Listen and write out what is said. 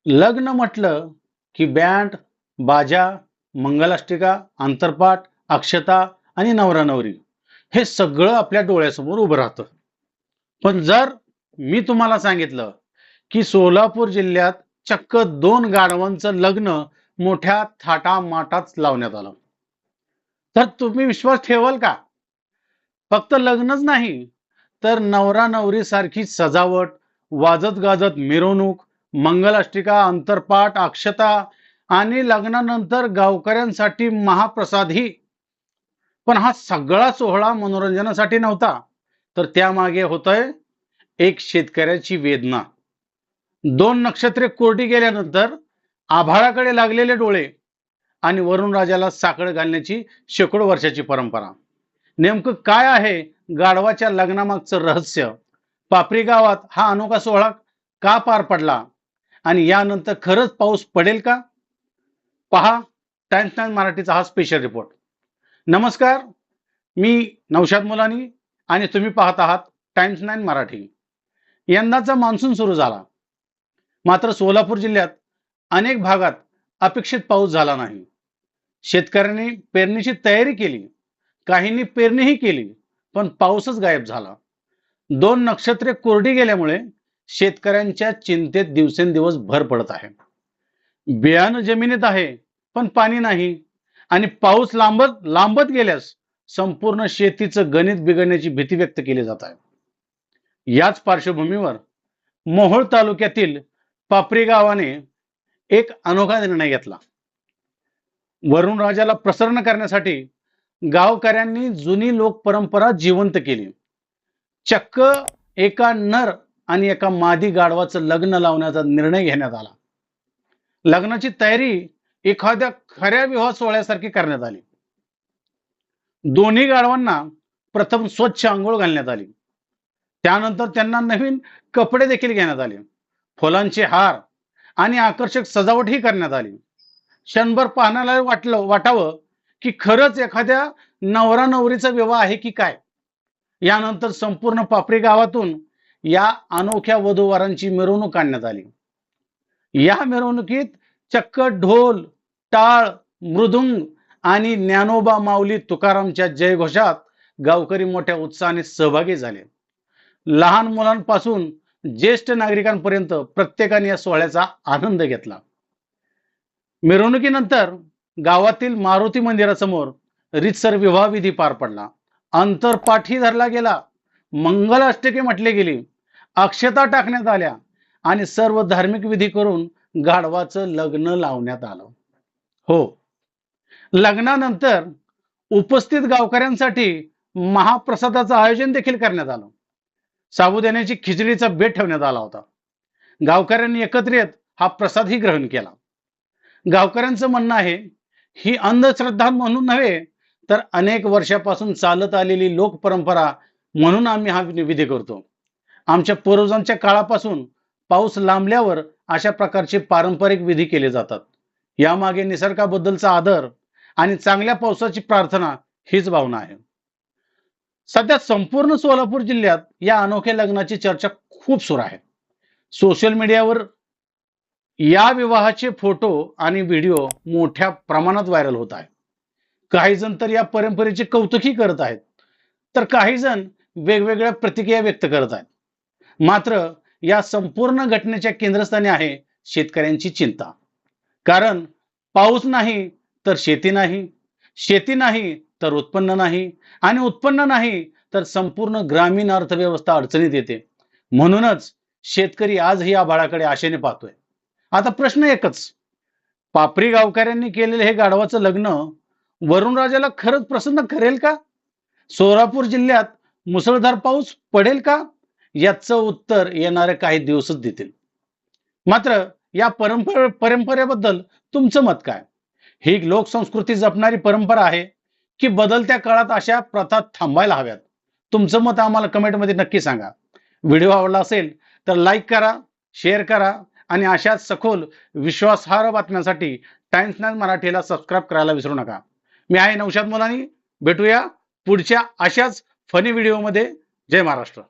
लग्न म्हटलं की बँड, बाजा, मंगलाष्टिका, अंतरपाट, अक्षता आणि नवरा नवरी हे सगळं आपल्या डोळ्यासमोर उभं राहतं. पण जर मी तुम्हाला सांगितलं की सोलापूर जिल्ह्यात चक्क 2 गाढवांचं लग्न मोठ्या थाटामाटात लावण्यात आलं, तर तुम्ही विश्वास ठेवाल का? फक्त लग्नच नाही, तर नवरा नवरी सारखी सजावट, वाजत गाजत मिरवणूक, मंगलाष्टिका, अंतरपाट, अक्षता आणि लग्नानंतर गावकऱ्यांसाठी महाप्रसादही. पण हा सगळा सोहळा मनोरंजनासाठी नव्हता, तर त्यामागे होतंय एक शेतकऱ्याची वेदना. 2 नक्षत्रे कोरडी गेल्यानंतर आभाळाकडे लागलेले डोळे आणि वरुण राजाला साकडं घालण्याची शेकडो वर्षाची परंपरा. नेमकं काय आहे गाढवाच्या लग्नामागचं रहस्य? पापरी गावात हा अनोखा सोहळा का पार पडला आणि यानंतर खरंच पाऊस पडेल का? पहा टाइम्स नाईन मराठीचा हा स्पेशल रिपोर्ट. नमस्कार, मी नौशाद मुलानी आणि तुम्ही पाहत आहात टाइम्स नाईन मराठी. यंदाचा मान्सून सुरू झाला, मात्र सोलापूर जिल्ह्यात अनेक भागात अपेक्षित पाऊस झाला नाही. शेतकऱ्यांनी पेरणीची तयारी केली, काहींनी पेरणीही केली, पण पाऊसच गायब झाला. 2 नक्षत्रे कोरडी गेल्यामुळे शेतकऱ्यांच्या चिंतेत दिवसेंदिवस भर पडत आहे. बियाणं जमिनीत आहे, पण पाणी नाही आणि पाऊस लांबत लांबत गेल्यास संपूर्ण शेतीचं गणित बिघडण्याची भीती व्यक्त केली जात आहे. याच पार्श्वभूमीवर मोहोळ तालुक्यातील पापरी गावाने एक अनोखा निर्णय घेतला. वरुण राजाला प्रसन्न करण्यासाठी गावकऱ्यांनी जुनी लोक परंपरा जिवंत केली. चक्क एका नर आणि एका मादी गाढवाचं लग्न लावण्याचा निर्णय घेण्यात आला. लग्नाची तयारी एखाद्या खऱ्या विवाह सोहळ्यासारखी करण्यात आली. दोन्ही गाढवांना प्रथम स्वच्छ अंघोळ घालण्यात आली. त्यानंतर त्यांना नवीन कपडे देखील घेण्यात आले. फुलांचे हार आणि आकर्षक सजावटही करण्यात आली. क्षणभर पाहण्याला वाटावं की खरंच एखाद्या नवरा नवरीचा विवाह आहे की काय. यानंतर संपूर्ण पापरी गावातून या अनोख्या वधूवरांची मिरवणूक काढण्यात आली. या मिरवणुकीत चक्क ढोल, टाळ, मृदुंग आणि ज्ञानोबा माऊली तुकारामच्या जयघोषात गावकरी मोठ्या उत्साहाने सहभागी झाले. लहान मुलांपासून ज्येष्ठ नागरिकांपर्यंत प्रत्येकाने या सोहळ्याचा आनंद घेतला. मिरवणुकीनंतर गावातील मारुती मंदिरासमोर रीतसर विवाह विधी पार पडला. अंतरपाठही धरला गेला, मंगलाष्टके म्हटली गेली, अक्षता टाकण्यात आल्या आणि सर्व धार्मिक विधी करून गाढवाचं लग्न लावण्यात आलं. हो, लग्नानंतर उपस्थित गावकऱ्यांसाठी महाप्रसादाचं आयोजन देखील करण्यात आलं. साबुदाण्याची खिचडीचा बेत ठेवण्यात आला होता. गावकऱ्यांनी एकत्र येत हा प्रसादही ग्रहण केला. गावकऱ्यांचं म्हणणं आहे, ही अंधश्रद्धा म्हणून नव्हे, तर अनेक वर्षापासून चालत आलेली लोक परंपरा म्हणून आम्ही हा विधी करतो. आमच्या पूर्वजांच्या काळापासून पाऊस लांबल्यावर अशा प्रकारचे पारंपरिक विधी केले जातात. यामागे निसर्गाबद्दलचा आदर आणि चांगल्या पावसाची प्रार्थना हीच भावना आहे. सध्या संपूर्ण सोलापूर जिल्ह्यात या अनोख्या लग्नाची चर्चा खूप सुरू आहे. सोशल मीडियावर या विवाहाचे फोटो आणि व्हिडिओ मोठ्या प्रमाणात व्हायरल होत आहे. काही जण तर या परंपरेचे कौतुकही करत आहेत, तर काही जण वेगवेगळ्या प्रतिक्रिया व्यक्त करत आहेत. मात्र या संपूर्ण घटनेच्या केंद्रस्थानी आहे शेतकऱ्यांची चिंता. कारण पाऊस नाही तर शेती नाही, शेती नाही तर उत्पन्न नाही आणि उत्पन्न नाही तर संपूर्ण ग्रामीण अर्थव्यवस्था अडचणीत येते. म्हणूनच शेतकरी आजही या आभाळाकडे आशेने पाहतोय. आता प्रश्न एकच, पापरी गावकऱ्यांनी केलेले हे गाढवाचं लग्न वरुण राजाला खरंच प्रसन्न करेल का? सोलापूर जिल्ह्यात मुसळधार पाऊस पडेल का? याचं उत्तर येणारे काही दिवसच देतील. मात्र या परंपरेबद्दल तुमचं मत काय? ही लोकसंस्कृती जपणारी परंपरा आहे की बदलत्या काळात अशा प्रथा थांबायला हव्यात? तुमचं मत आम्हाला कमेंटमध्ये नक्की सांगा. व्हिडिओ आवडला असेल तर लाईक करा, शेअर करा आणि अशाच सखोल विश्वासार्ह बातम्यांसाठी टाइम्स नाईन मराठीला सबस्क्राईब करायला विसरू नका. मी आहे नौशाद मुलानी. भेटूया पुढच्या अशाच फनी व्हिडिओमध्ये. जय महाराष्ट्र.